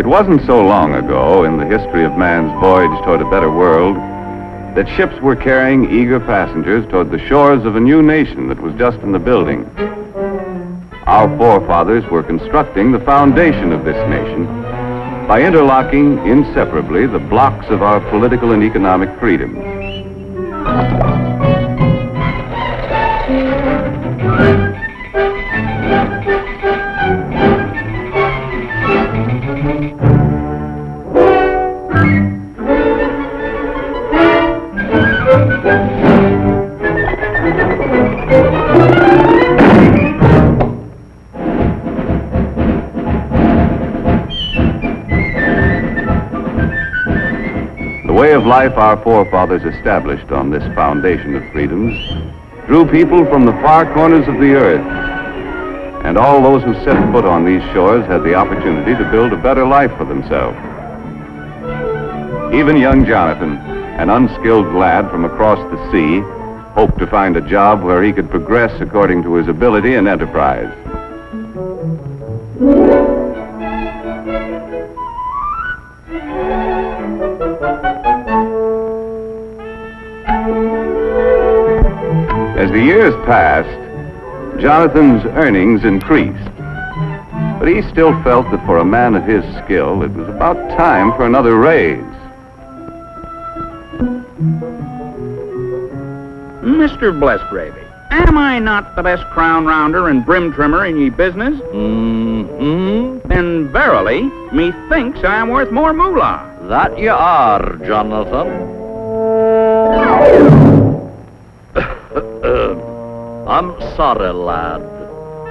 wasn't so long ago in the history of man's voyage toward a better world that ships were carrying eager passengers toward the shores of a new nation that was just in the building. Our forefathers were constructing the foundation of this nation by interlocking inseparably the blocks of our political and economic freedoms. The way of life our forefathers established on this foundation of freedoms drew people from the far corners of the earth, and all those who set foot on these shores had the opportunity to build a better life for themselves. Even young Jonathan, an unskilled lad from across the sea, hoped to find a job where he could progress according to his ability and enterprise. As the years passed, Jonathan's earnings increased, but he still felt that for a man of his skill, it was about time for another raise. Mr. Blessgravy, am I not the best crown rounder and brim trimmer in ye business? Then verily, methinks I am worth more moolah. That you are, Jonathan. I'm sorry, lad.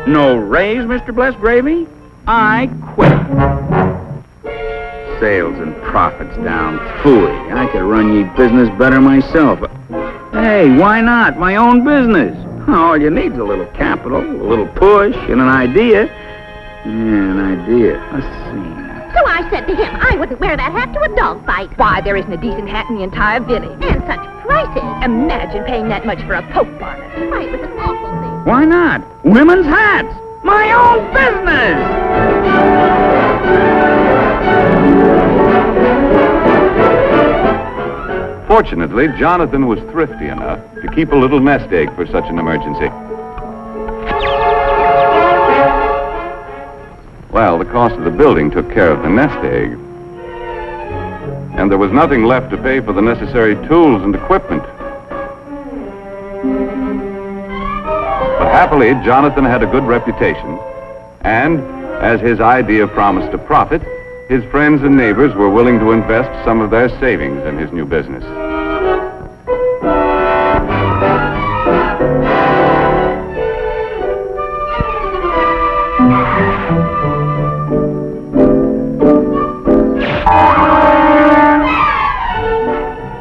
No raise, Mr. Blessgravy? I quit. Sales and profits down. Phooey, I could run ye business better myself. Hey, why not? My own business. All you need's a little capital, a little push, and an idea. Yeah, an idea. Let's see. So I said to him, I wouldn't wear that hat to a dog fight. Why, there isn't a decent hat in the entire village. And such prices. Imagine paying that much for a poke bonnet. Why, it was an awful thing. Why not? Women's hats! My own business! Fortunately, Jonathan was thrifty enough to keep a little nest egg for such an emergency. Well, the cost of the building took care of the nest egg. And there was nothing left to pay for the necessary tools and equipment. But happily, Jonathan had a good reputation, and as his idea promised a profit, his friends and neighbors were willing to invest some of their savings in his new business.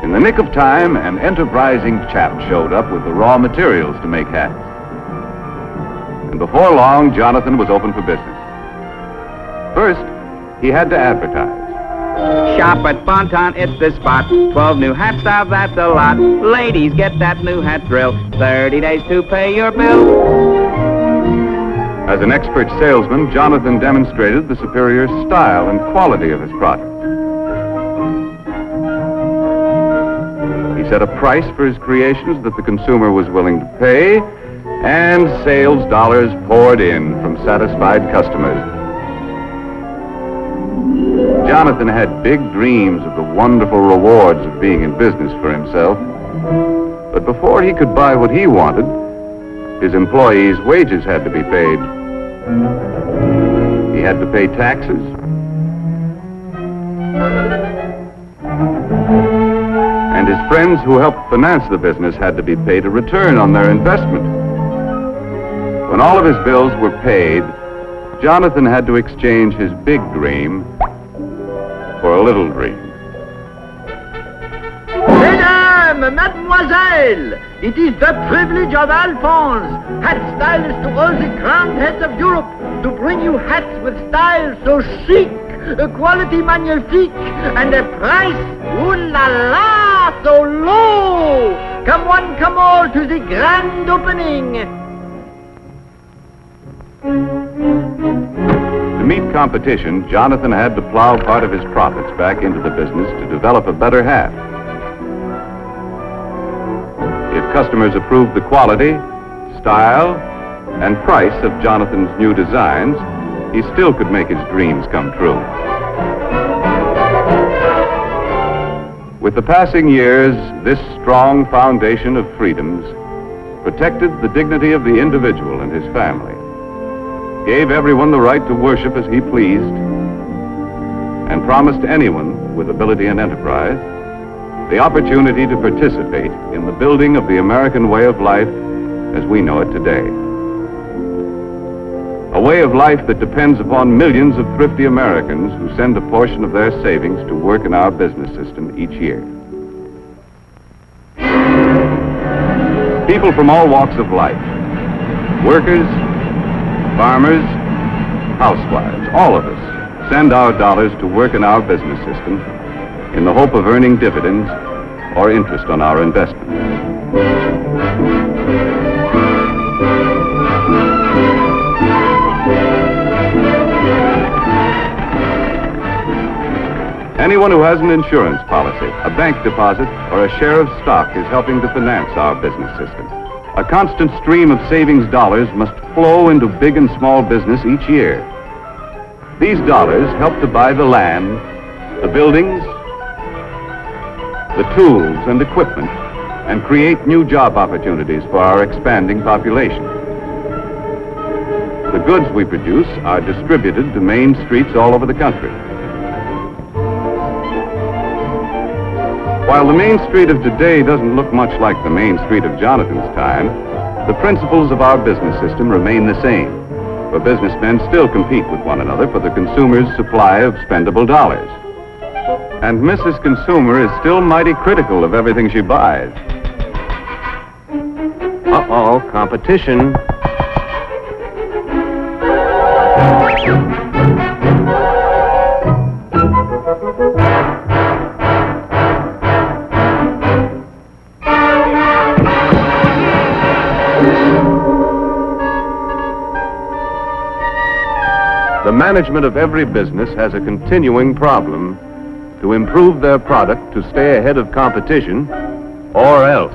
In the nick of time, an enterprising chap showed up with the raw materials to make hats. And before long, Jonathan was open for business. First, he had to advertise. Shop at Bonton, it's the spot. 12 new hat styles, that's a lot. Ladies, get that new hat drill. 30 days to pay your bill. As an expert salesman, Jonathan demonstrated the superior style and quality of his product. He set a price for his creations that the consumer was willing to pay, and sales dollars poured in from satisfied customers. Jonathan had big dreams of the wonderful rewards of being in business for himself. But before he could buy what he wanted, his employees' wages had to be paid. He had to pay taxes. And his friends who helped finance the business had to be paid a return on their investment. When all of his bills were paid, Jonathan had to exchange his big dream for a little dream. Mesdames, mademoiselles, it is the privilege of Alphonse, hat stylist to all the grand heads of Europe, to bring you hats with style so chic, a quality magnifique, and a price, ooh la la, so low. Come one, come all to the grand opening. To meet competition, Jonathan had to plow part of his profits back into the business to develop a better hat. If customers approved the quality, style, and price of Jonathan's new designs, he still could make his dreams come true. With the passing years, this strong foundation of freedoms protected the dignity of the individual and his family, gave everyone the right to worship as he pleased, and promised anyone with ability and enterprise the opportunity to participate in the building of the American way of life as we know it today. A way of life that depends upon millions of thrifty Americans who send a portion of their savings to work in our business system each year. People from all walks of life, workers, farmers, housewives, all of us send our dollars to work in our business system in the hope of earning dividends or interest on our investment. Anyone who has an insurance policy, a bank deposit, or a share of stock is helping to finance our business system. A constant stream of savings dollars must flow into big and small business each year. These dollars help to buy the land, the buildings, the tools and equipment, and create new job opportunities for our expanding population. The goods we produce are distributed to main streets all over the country. While the Main Street of today doesn't look much like the Main Street of Jonathan's time, the principles of our business system remain the same. For businessmen still compete with one another for the consumer's supply of spendable dollars. And Mrs. Consumer is still mighty critical of everything she buys. Uh-oh, competition. The management of every business has a continuing problem to improve their product to stay ahead of competition, or else.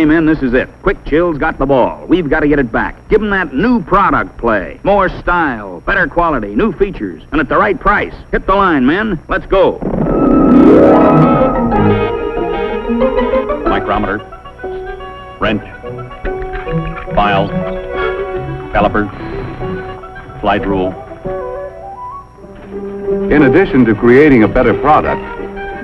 Okay, men, this is it. Quick Chill's got the ball. We've got to get it back. Give them that new product play. More style, better quality, new features, and at the right price. Hit the line, men. Let's go. Micrometer, wrench, file, caliper, slide rule. In addition to creating a better product,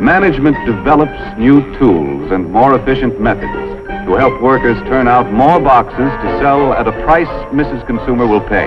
management develops new tools and more efficient methods to help workers turn out more boxes to sell at a price Mrs. Consumer will pay.